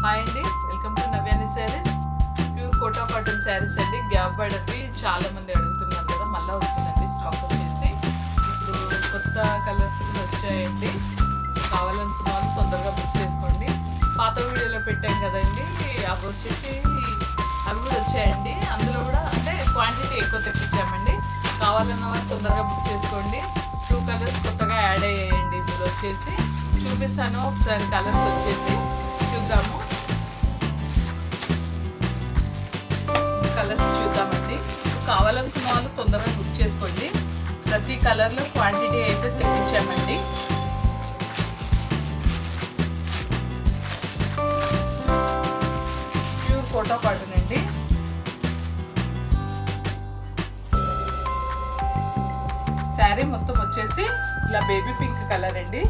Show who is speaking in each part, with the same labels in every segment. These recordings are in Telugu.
Speaker 1: హాయ్ అండి, welcome to Navyani saris. Pure Kota cotton saris అండి. గ్యాప్ బార్డర్వి చాలా మంది అడుగుతున్నారు కదా, మళ్ళీ వచ్చిందండి స్టాక్ వచ్చేసి. ఇప్పుడు కొత్త కలర్స్ వచ్చాయండి. కావాలనుకున్న వాళ్ళు తొందరగా బుక్ చేసుకోండి. పాత వీడియోలో పెట్టాం కదండి, అవి వచ్చేసి అవి కూడా వచ్చాయండి. అందులో కూడా అంటే క్వాంటిటీ ఎక్కువ తెప్పించామండి. కావాలన్న వాళ్ళు తొందరగా బుక్ చేసుకోండి. 2 కలర్స్ కొత్తగా యాడ్ అయ్యాయండి. ఇందులో వచ్చేసి చూపిస్తాను, ఒకసారి కలర్స్ వచ్చేసి చూద్దాము. కలర్స్ చూద్దామండి. కావాలనుకున్న వాళ్ళు తొందరగా బుక్ చేసుకోండి. ప్రతి కలర్లో క్వాంటిటీ అయితే తెప్పించామండి. ప్యూర్ కోటా కాటన్ అండి. శారీ మొత్తం వచ్చేసి ఇలా బేబీ పింక్ కలర్ అండి.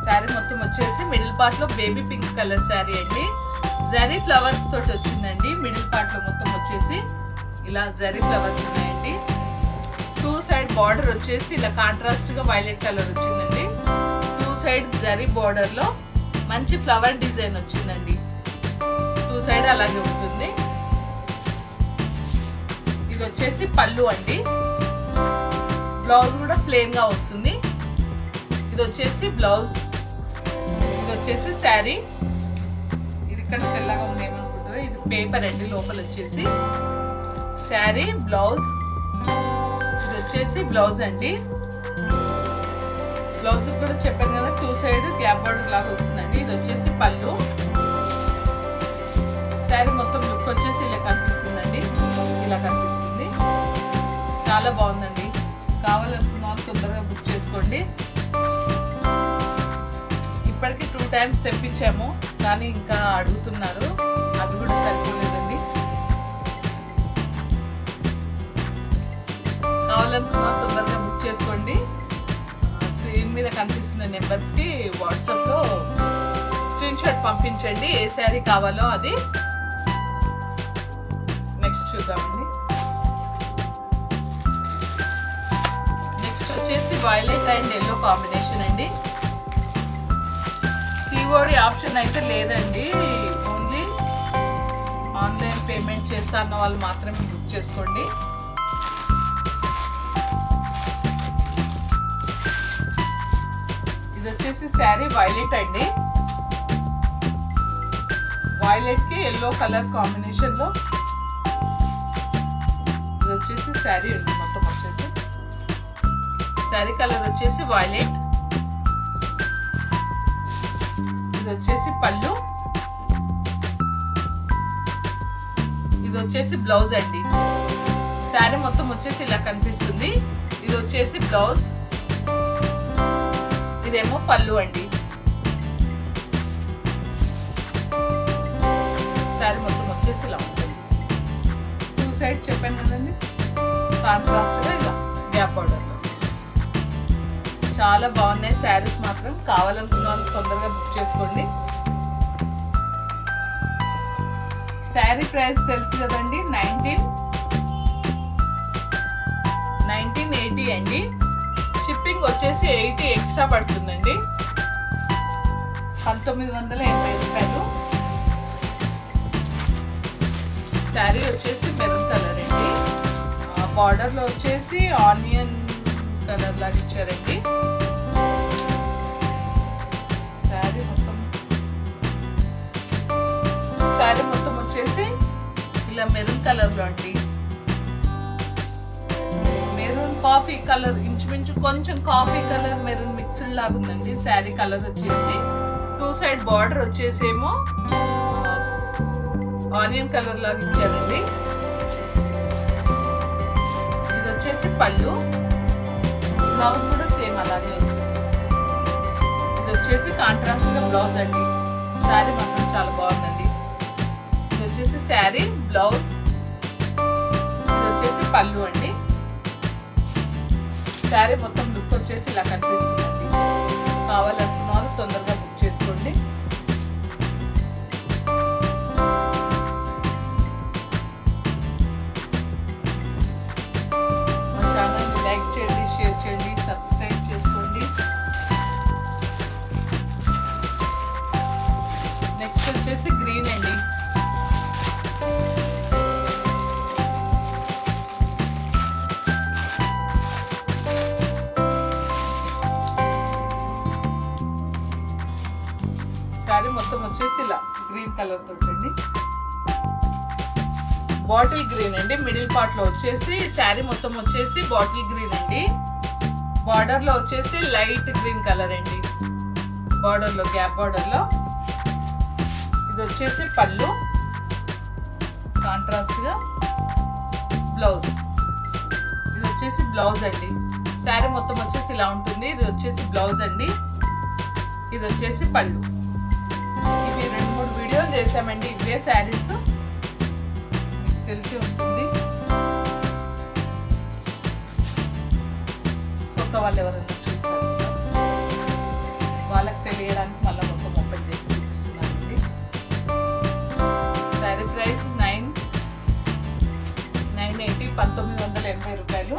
Speaker 1: శారీ మొత్తం వచ్చేసి మిడిల్ పార్ట్ లో బేబీ పింక్ కలర్ శారీ అండి. జరీ ఫ్లవర్స్ తోటి వచ్చిందండి. మిడిల్ పార్ట్ లో మొత్తం వచ్చేసి ఇలా జరీ ఫ్లవర్స్ ఉన్నాయండి. 2 సైడ్ బార్డర్ వచ్చేసి ఇలా కాంట్రాస్ట్ గా వైలెట్ కలర్ వచ్చిందండి. 2 సైడ్ జరీ బార్డర్ లో మంచి ఫ్లవర్ డిజైన్ వచ్చిందండి. 2 సైడ్ అలాగే ఉంటుంది. ఇది వచ్చేసి పళ్ళు అండి. బ్లౌజ్ కూడా ప్లెయిన్ గా వస్తుంది. ఇది వచ్చేసి బ్లౌజ్. ఇది వచ్చేసి శారీ. ఇది ఇక్కడ తెల్లగా ఉంది ఏమనుకుంటారు, ఇది పేపర్ అండి. లోపల వచ్చేసి శారీ, బ్లౌజ్. ఇది వచ్చేసి బ్లౌజ్ అండి. బ్లౌజ్ కూడా చెప్పాను కదా, 2 సైడ్ గ్యాప్ బార్డర్ లాగా వస్తుందండి. ఇది వచ్చేసి పళ్ళు. శారీ మొత్తం లుక్ వచ్చేసి ఇలా కనిపిస్తుందండి. ఇలా కనిపిస్తుంది. చాలా బాగుందండి. కావాలనుకున్న వాళ్ళు తొందరగా బుక్ చేసుకోండి. ఇప్పటికి 2 టైమ్స్ తెప్పించాము, కానీ ఇంకా అడుగుతున్నారు. అవి కూడా సరిపోలేదండి. కావాలనుకున్న తొందరగా బుక్ చేసుకోండి. స్క్రీన్ మీద కనిపిస్తున్న నెంబర్స్కి వాట్సాప్లో స్క్రీన్ షాట్ పంపించండి ఏ శారీ కావాలో అది. నెక్స్ట్ చూద్దామండి. నెక్స్ట్ వచ్చేసి వైలెట్ అండ్ ఎల్లో కాంబినేషన్ అండి. సిఓడి ఆప్షన్ అయితే లేదండి. ఓన్లీ ఆన్లైన్ పేమెంట్ చేస్తా అన్న వాళ్ళు మాత్రమే బుక్ చేసుకోండి. ఇది వచ్చేసి శారీ వైలెట్ అండి. వైలెట్ కి ఎల్లో కలర్ కాంబినేషన్ లో ఇది వచ్చేసి శారీ అండి. మొత్తం వచ్చేసి శారీ కలర్ వచ్చేసి వైలెట్. ఇది వచ్చేసి పళ్ళు. ఇది వచ్చేసి బ్లౌజ్ అండి. శారీ మొత్తం వచ్చేసి ఇలా కనిపిస్తుంది. ఇది వచ్చేసి బ్లౌజ్. ఇదేమో పళ్ళు అండి. శారీ మొత్తం వచ్చేసి ఇలా ఉంటుంది. 2 సైడ్ చెప్పాను కదండి, కాంట్రాస్ట్ గా ఇలా గ్యాప్ బార్డర్. చాలా బాగున్నాయి శారీస్ మాత్రం. కావాలనుకున్న వాళ్ళు తొందరగా బుక్ చేసుకోండి. శారీ ప్రైస్ తెలుసు కదండి, 1980 అండి. షిప్పింగ్ వచ్చేసి 80 ఎక్స్ట్రా పడుతుందండి. 1980 రూపాయలు. శారీ వచ్చేసి మెరూన్ కలర్ అండి. బార్డర్లో వచ్చేసి ఆనియన్ కలర్ లాగా ఇచ్చారండి. శారీ మొత్తం వచ్చేసి ఇలా మెరూన్ కలర్ లో అండి. మెరూన్ కాఫీ కలర్, ఇంచుమించు కొంచెం కాఫీ కలర్ మెరూన్ మిక్స్డ్ లాగా ఉందండి. శారీ కలర్ వచ్చేసి 2 సైడ్ బార్డర్ వచ్చేసేమో ఆనియన్ కలర్ లాగా ఇచ్చారండి. ఇది వచ్చేసి పళ్ళు. బ్లౌజ్ కూడా సేమ్ అలాగే వస్తుంది. ఇది వచ్చేసి కాంట్రాస్ట్ గా బ్లౌజ్ అండి. శారీ మాత్రం చాలా బాగుందండి. ఇది వచ్చేసి శారీ, బ్లౌజ్. ఇది వచ్చేసి పళ్ళు అండి. శారీ మొత్తం లుక్ వచ్చేసి ఇలా కనిపిస్తుందండి. కావాలనుకున్న వాళ్ళు తొందరగా బుక్ చేసుకోండి. మా ఛానల్ని లైక్ చేయండి, షేర్ చేయండి, సబ్స్క్రైబ్ చేసుకోండి. వచ్చేసి గ్రీన్ అండి. శారీ మొత్తం వచ్చేసి ఇలా గ్రీన్ కలర్ తోటి అండి. బాటిల్ గ్రీన్ అండి. మిడిల్ పార్ట్ లో వచ్చేసి శారీ మొత్తం వచ్చేసి బాటిల్ గ్రీన్ అండి. బార్డర్ లో వచ్చేసి లైట్ గ్రీన్ కలర్ అండి. బార్డర్ లో గ్యాప్ బార్డర్ లో ఇది వచ్చేసి పళ్ళు, కాంట్రాస్ట్ గా బ్లౌజ్. ఇది వచ్చేసి బ్లౌజ్ అండి. శారీ మొత్తం వచ్చేసి ఇలా ఉంటుంది. ఇది వచ్చేసి బ్లౌజ్ అండి. ఇది వచ్చేసి పళ్ళు. ఇవి 2-3 వీడియోలు చేసామండి. ఇవే శారీస్ మీకు తెలిసి ఉంటుంది. కొత్త వాళ్ళు ఎవరైనా చూస్తారు వాళ్ళకి తెలియడానికి మళ్ళీ మొత్తం ఓపెన్ చేసి చూపిస్తున్నానండి. శారీ ప్రైస్ 980 1980 రూపాయలు.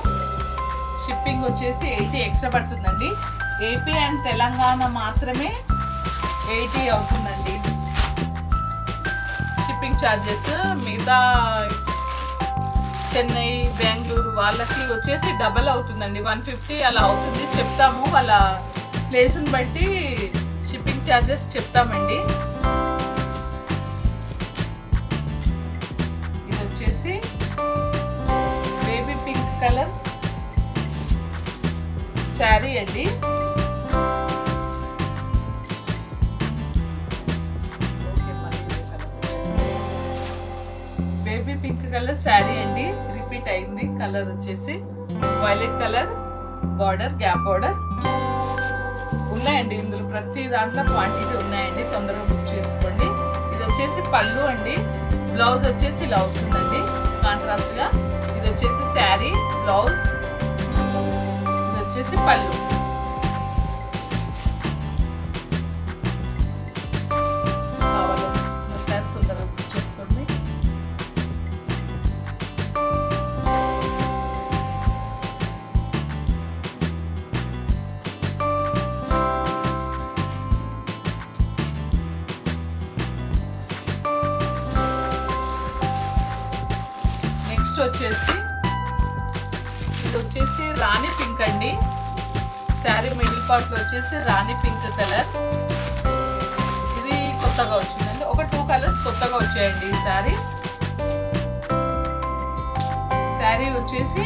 Speaker 1: షిప్పింగ్ వచ్చేసి 80 ఎక్స్ట్రా పడుతుందండి. ఏపీ అండ్ తెలంగాణ మాత్రమే 80 అవుతుందండి షిప్పింగ్ ఛార్జెస్. మిగతా చెన్నై, బెంగళూరు వాళ్ళకి వచ్చేసి డబల్ అవుతుందండి. 150 అలా అవుతుంది. చెప్తాము, వాళ్ళ ప్లేస్ని బట్టి షిప్పింగ్ ఛార్జెస్ చెప్తామండి. ఇది వచ్చేసి బేబీ పింక్ కలర్ శారీ అండి. బేబీ పింక్ కలర్ శారీ అండి. రిపీట్ అయింది కలర్ వచ్చేసి violet colour. Border gap border ఉన్నాయండి. ఇందులో ప్రతి దాంట్లో క్వాంటిటీ ఉన్నాయండి. తొందరగా బుక్ చేసుకోండి. ఇది వచ్చేసి పళ్ళు అండి. బ్లౌజ్ వచ్చేసి ఇలా వస్తుందండి కాంట్రాస్ట్ గా. ఇది వచ్చేసి శారీ, బ్లౌజ్, ఇది వచ్చేసి పళ్ళు. కావాలనుకున్న తొందరగా బుక్ చేసుకోండి. వచ్చేసి ఇది వచ్చేసి రాణి పింక్ అండి. శారీ మిడిల్ పార్ట్ లో వచ్చేసి రాణి పింక్ కలర్. ఇది కొత్తగా వచ్చిందండి. ఒక 2 కలర్స్ కొత్తగా వచ్చాయండి. ఈ శారీ వచ్చేసి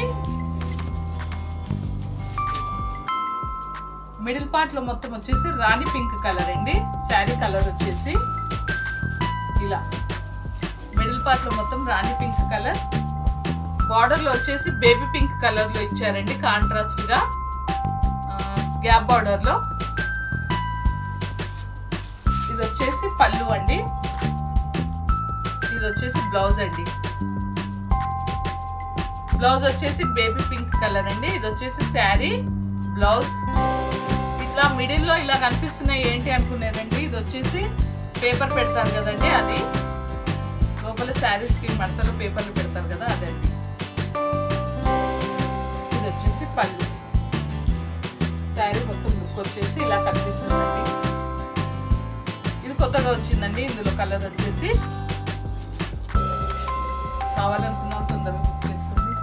Speaker 1: మిడిల్ పార్ట్ లో మొత్తం వచ్చేసి రాణి పింక్ కలర్ అండి. శారీ కలర్ వచ్చేసి ఇలా మిడిల్ పార్ట్ లో మొత్తం రాణి పింక్ కలర్. బార్డర్ లో వచ్చేసి బేబీ పింక్ కలర్ లో ఇచ్చారండి కాంట్రాస్ట్ గా గ్యాప్ బార్డర్ లో. ఇది వచ్చేసి పళ్ళు అండి. ఇది వచ్చేసి బ్లౌజ్ అండి. బ్లౌజ్ వచ్చేసి బేబీ పింక్ కలర్ అండి. ఇది వచ్చేసి శారీ, బ్లౌజ్. ఇట్లా మిడిల్ లో ఇలా కనిపిస్తున్నాయి ఏంటి అనుకున్నారండి. ఇది వచ్చేసి పేపర్ పెడతారు కదండి, అది లోపల శారీస్ కి మడతలో పేపర్లు పెడతారు కదా, అదండి. ఇది వచ్చేసి పళ్ళు. శారీ మొత్తం లుక్ వచ్చేసి ఇలా కనిపిస్తుందండి. ఇది కొత్తగా వచ్చిందండి. ఇందులో కలర్ వచ్చేసి కావాలనుకున్నా తొందరగా బుక్ చేసుకోండి.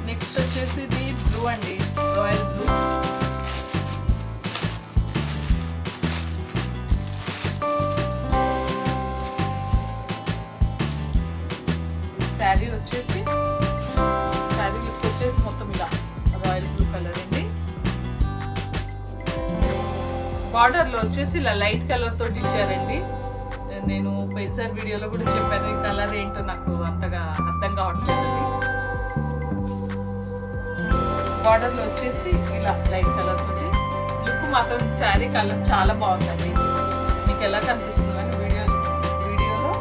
Speaker 1: నెక్స్ట్ వచ్చేసి ఇది బ్లూ అండి, రాయల్ బ్లూ. శారీ వచ్చేసి శారీ లుక్ వచ్చేసి మొత్తం ఇలా రాయల్ బ్లూ కలర్ అండి. బార్డర్ లో వచ్చేసి ఇలా లైట్ కలర్ తోటి ఇచ్చారండి. నేను పోయినసారి వీడియోలో కూడా చెప్పాను, ఈ కలర్ ఏంటో నాకు అంతగా అర్థం కావట్లేదండి. బార్డర్ లో వచ్చేసి ఇలా లైట్ కలర్ తోటి లుక్ మాత్రం శారీ కలర్ చాలా బాగుందండి. మీకు ఎలా కనిపిస్తుంది అని వీడియోలో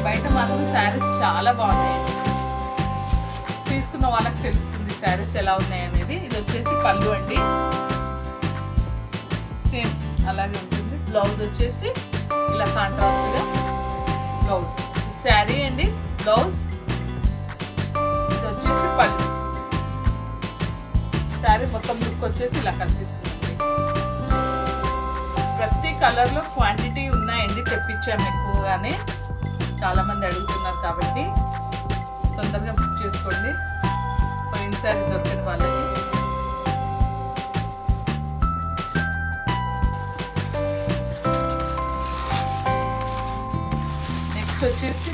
Speaker 1: బయట మాత్రం శారీస్ చాలా బాగున్నాయండి. తీసుకున్న వాళ్ళకి తెలుస్తుంది శారీస్ ఎలా ఉన్నాయి అనేది. ఇది వచ్చేసి పళ్ళు అండి, సేమ్ అలాగే ఉంటుంది. బ్లౌజ్ వచ్చేసి ఇలా కాంట్రాస్ట్గా బ్లౌజ్. శారీ అండి, బ్లౌజ్. ఇది వచ్చేసి పళ్ళు. శారీ మొత్తం లుక్ వచ్చేసి ఇలా కనిపిస్తుందండి. ప్రతి కలర్లో క్వాంటిటీ ఉన్నాయండి, తెప్పించాము ఎక్కువగానే. చాలామంది అడుగుతున్నారు కాబట్టి తొందరగా బుక్ చేసుకోండి, పోయినసారి దొరికిన వాళ్ళకి. నెక్స్ట్ వచ్చేసి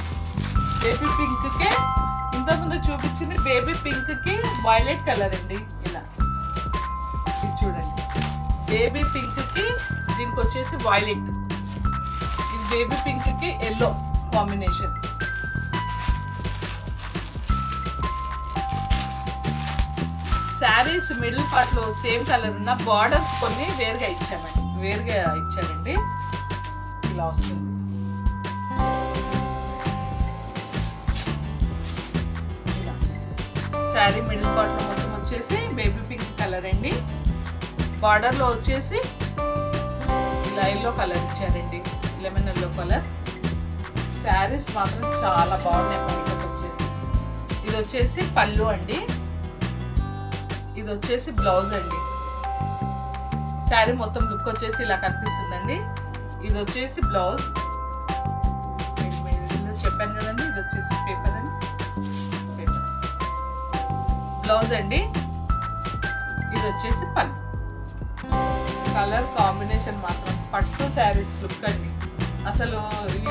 Speaker 1: బేబీ పింక్కే, ఇంతకుముందు చూపించింది బేబీ పింక్కి వైలెట్ కలర్ అండి. ఇలా ఇది చూడండి, బేబీ పింక్కి దీనికి వచ్చేసి వైలెట్. ఇది బేబీ పింక్కి yellow combination. Saris middle part లో సేమ్ కలర్ ఉన్న బార్డర్స్ కొన్ని వేరుగా ఇచ్చారండి. ఇలా వస్తుంది. శారీ మిడిల్ పార్ట్ లో మొత్తం వచ్చేసి బేబీ పింక్ కలర్ అండి. బార్డర్ లో వచ్చేసి ఇలా ఎల్లో కలర్ ఇచ్చారండి, లెమన్ ఎల్లో కలర్. శారీస్ మాత్రం చాలా బాగున్నాయి. మనకి వచ్చేసి ఇది వచ్చేసి పళ్ళు అండి, ఇది వచ్చేసి బ్లౌజ్ అండి. శారీ మొత్తం లుక్ వచ్చేసి ఇలా కనిపిస్తుందండి. ఇది వచ్చేసి బ్లౌజ్. చెప్పాను కదండి, ఇది వచ్చేసి పేపర్ అండి, పేపర్ బ్లౌజ్ అండి. ఇది వచ్చేసి పళ్ళు. కలర్ కాంబినేషన్ మాత్రం పట్టు శారీస్ లుక్ అండి. అసలు ఈ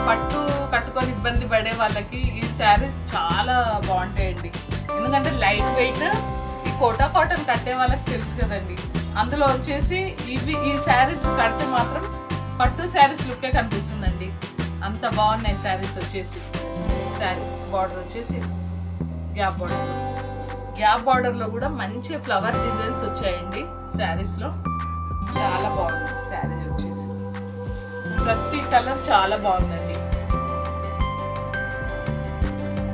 Speaker 1: పట్టు కట్టుకొని ఇబ్బంది పడే వాళ్ళకి ఈ శారీస్ చాలా బాగుంటాయండి. ఎందుకంటే లైట్ వెయిట్, ఈ కోటా కాటన్ కట్టే వాళ్ళకి తెలుసు కదండి. అందులో వచ్చేసి ఈ శారీస్ కడితే మాత్రం పట్టు శారీస్ లుక్కే కనిపిస్తుందండి. అంత బాగున్నాయి శారీస్ వచ్చేసి. శారీ బార్డర్ వచ్చేసి గ్యాప్ బార్డర్లో కూడా మంచి ఫ్లవర్ డిజైన్స్ వచ్చాయండి శారీస్లో. చాలా బాగుంది శారీ వచ్చేసి. ప్రతి కలర్ చాలా బాగుందండి.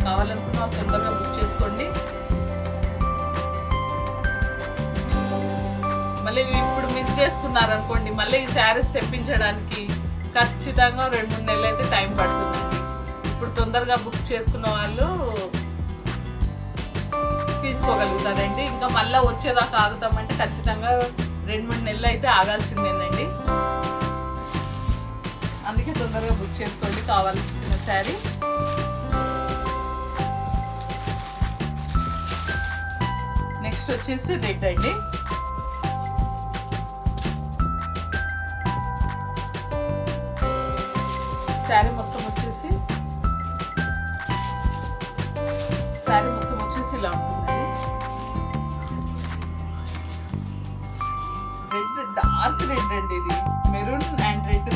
Speaker 1: కావాలనుకున్నా తొందరగా బుక్ చేసుకోండి. మళ్ళీ ఇప్పుడు మిస్ చేసుకున్నారనుకోండి, మళ్ళీ ఈ శారీస్ తెప్పించడానికి ఖచ్చితంగా 2-3 నెలలు అయితే టైం పడుతుందండి. ఇప్పుడు తొందరగా బుక్ చేసుకున్న వాళ్ళు తీసుకోగలుగుతారండి. ఇంకా మళ్ళీ వచ్చేదాకా ఆగుతామంటే ఖచ్చితంగా 2-3 నెలలు అయితే ఆగాల్సిందేనండి. అందుకే తొందరగా బుక్ చేసుకోండి కావాల్సిన శారీ. నెక్స్ట్ వచ్చేసి రెడ్ అండి. శారీ మొత్తం వచ్చేసి ఇలా ఉంటుందండి. రెడ్, డార్క్ రెడ్ అండి. ఇది మెరూన్ అండ్ రెడ్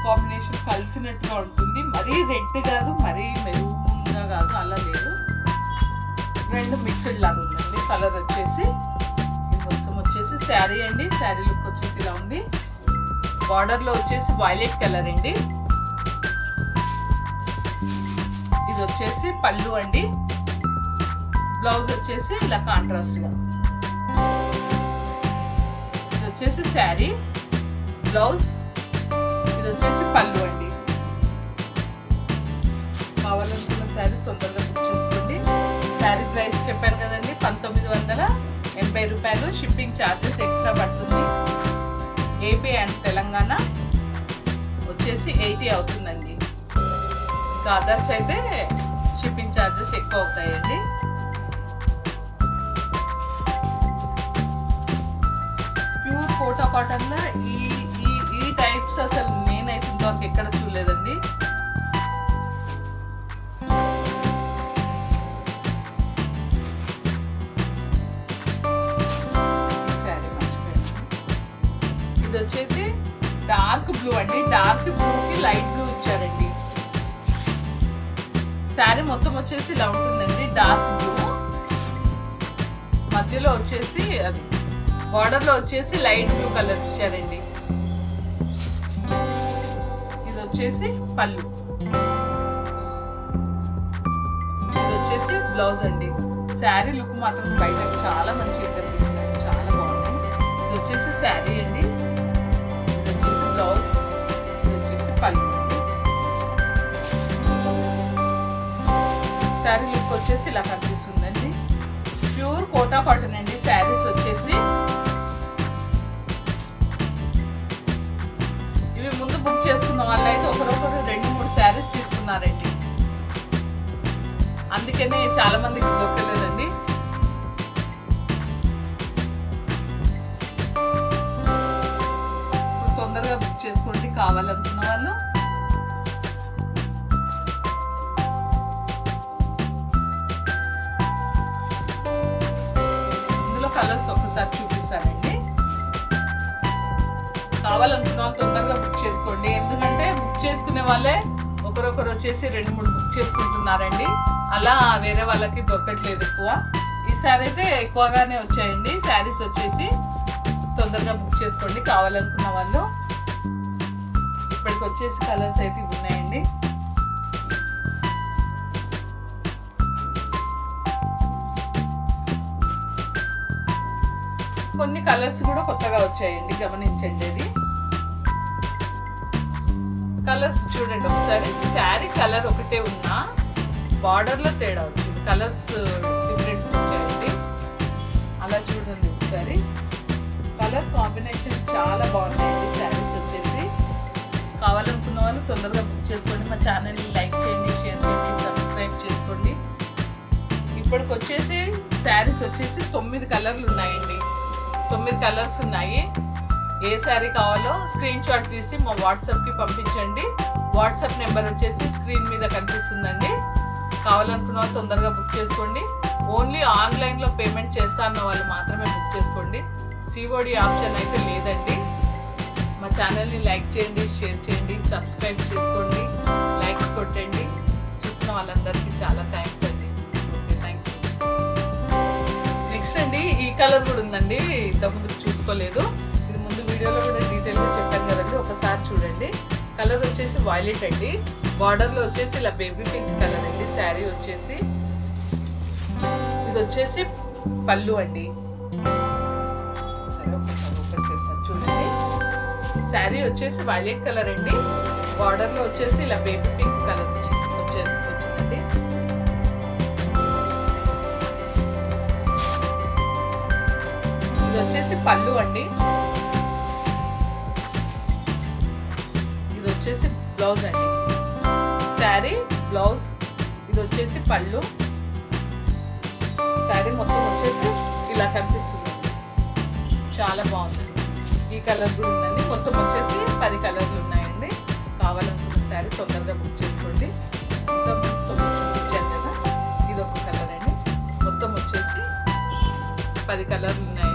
Speaker 1: కాంబినేషన్ కలిసినట్టుగా ఉంటుంది. మరీ రెడ్ కాదు, మరీ మెరూన్గా కాదు, అలా లేదు. రెండు మిక్స్డ్ లాగా ఉందండి. కలర్ వచ్చేసి ఇది మొత్తం వచ్చేసి శారీ అండి. శారీ లుక్ వచ్చేసి ఇలా ఉంది. బార్డర్లో వచ్చేసి వైలెట్ కలర్ అండి. ఇది వచ్చేసి పళ్ళు అండి. బ్లౌజ్ వచ్చేసి ఇలా కాంట్రాస్ట్గా. ఇది వచ్చేసి శారీ, బ్లౌజ్. ఇది వచ్చేసి పళ్ళు అండి. కావాలనుకున్న శారీ తొందరగా బుక్ చేసుకోండి. శారీ ప్రైస్ చెప్పాను కదండి, 1980 రూపాయలు. షిప్పింగ్ ఛార్జెస్ ఎక్స్ట్రా పడుతుంది. ఏపీ అండ్ తెలంగాణ వచ్చేసి 80 అవుతుందండి. ఇంకా అదర్స్ అయితే షిప్పింగ్ ఛార్జెస్ ఎక్కువ అవుతాయండి. ప్యూర్ కోటా కాటన్లో ఈ టైప్స్ అసలు నేనైతే ఇంతవరకు ఎక్కడ చూడలేదండి. ఇది వచ్చేసి డార్క్ బ్లూ అండి. డార్క్ బ్లూకి లైట్ బ్లూ ఇచ్చారండి. శారీ మొత్తం వచ్చేసి ఇలా ఉంటుందండి. డార్క్ బ్లూ మధ్యలో వచ్చేసి అది బార్డర్లో వచ్చేసి లైట్ బ్లూ కలర్ ఇచ్చారండి. ఇది వచ్చేసి పళ్ళు. ఇది వచ్చేసి బ్లౌజ్ అండి. శారీ లుక్ మాత్రం బయట చాలా మంచిగా కనిపిస్తుంది, చాలా బాగుంది. ఇది వచ్చేసి శారీ అండి. ఇది వచ్చేసి బ్లౌజ్. శారీ లుక్ వచ్చేసి ఇలా కనిపిస్తుందండి. ప్యూర్ కోటా కాటన్ అండి శారీస్ వచ్చేసి. ఇవి ముందు బుక్ చేసుకున్న వాళ్ళైతే ఒకరొకరు 2-3 శారీస్ తీసుకున్నారండి. అందుకనే చాలా మందికి దొరకలేదండి. తొందరగా బుక్ చేసుకోండి కావాలనుకున్న వాళ్ళు. ఇందులో కలర్స్ ఒకసారి చూపిస్తానండి. కావాలనుకున్న వాళ్ళు తొందరగా బుక్ చేసుకోండి. ఎందుకంటే బుక్ చేసుకునే వాళ్ళే ఒకరొకరు వచ్చేసి 2-3 బుక్ చేసుకుంటున్నారండి. అలా వేరే వాళ్ళకి దొరకట్లేదు ఎక్కువ. ఈసారి అయితే ఎక్కువగానే వచ్చాయండి శారీస్ వచ్చేసి. తొందరగా బుక్ చేసుకోండి కావాలనుకున్న వాళ్ళు. ఇప్పటికి వచ్చేసి కలర్స్ అయితే ఉన్నాయండి. కొన్ని కలర్స్ కూడా కొత్తగా వచ్చాయండి, గమనించండి. అది కలర్స్ చూడండి ఒకసారి. శారీ కలర్ ఒకటే ఉన్నా బార్డర్లో తేడా వచ్చింది, కలర్స్ డిఫరెన్స్ వచ్చాయండి. అలా చూడండి ఒకసారి. కలర్ కాంబినేషన్ చాలా బాగున్నాయండి శారీస్ వచ్చేసి. కావాలనుకున్న వాళ్ళు తొందరగా బుక్ చేసుకోండి. మా ఛానల్ని లైక్ చేయండి, షేర్ చేయండి, సబ్స్క్రైబ్ చేసుకోండి. ఇప్పటికి వచ్చేసి శారీస్ వచ్చేసి 9 కలర్లు ఉన్నాయండి. 9 కలర్స్ ఉన్నాయి. ఏ శారీ కావాలో స్క్రీన్ షాట్ తీసి మా వాట్సాప్కి పంపించండి. వాట్సాప్ నెంబర్ వచ్చేసి స్క్రీన్ మీద కనిపిస్తుందండి. కావాలనుకున్న వాళ్ళు తొందరగా బుక్ చేసుకోండి. ఓన్లీ ఆన్లైన్లో పేమెంట్ చేస్తా అన్న వాళ్ళు మాత్రమే బుక్ చేసుకోండి. సిఓడి ఆప్షన్ అయితే లేదండి. మా ఛానల్ని లైక్ చేయండి, షేర్ చేయండి, సబ్స్క్రైబ్ చేసుకోండి, లైక్స్ కొట్టండి. చూసిన వాళ్ళందరికీ చాలా థ్యాంక్స్ అండి. Okay, thank you. నెక్స్ట్ అండి ఈ కలర్ కూడా ఉందండి, ఇంతకుముందు చూసుకోలేదు. ఇది ముందు వీడియోలో కూడా డీటెయిల్గా చెప్పాను కదండి, ఒకసారి చూడండి. కలర్ వచ్చేసి వైలెట్ అండి. బార్డర్లో వచ్చేసి ఇలా బేబీ పింక్ కలర్ అండి. శారీ వచ్చేసి ఇది వచ్చేసి పళ్ళు అండి. సరే ఒకసారి ఓపెన్ చేస్తాను చూడండి. శారీ వచ్చేసి వైలెట్ కలర్ అండి. బార్డర్లో వచ్చేసి ఇలా బేబీ పింక్ కలర్ వచ్చిందండి. ఇది వచ్చేసి పళ్ళు అండి. ఇది వచ్చేసి బ్లౌజ్ అండి. శారీ బ్లౌజ్, ఇది వచ్చేసి పళ్ళు. శారీ మొత్తం వచ్చేసి ఇలా కనిపిస్తుంది, చాలా బాగుంది. ఈ కలర్ కూడా ఉందండి. మొత్తం వచ్చేసి 10 కలర్లు ఉన్నాయండి. కావాలనుకున్న శారీ తొందరగా బుక్ చేసుకోండి. మొత్తం చూపించాను కదా, ఇది ఒక కలర్ అండి. మొత్తం వచ్చేసి 10 కలర్లు ఉన్నాయి.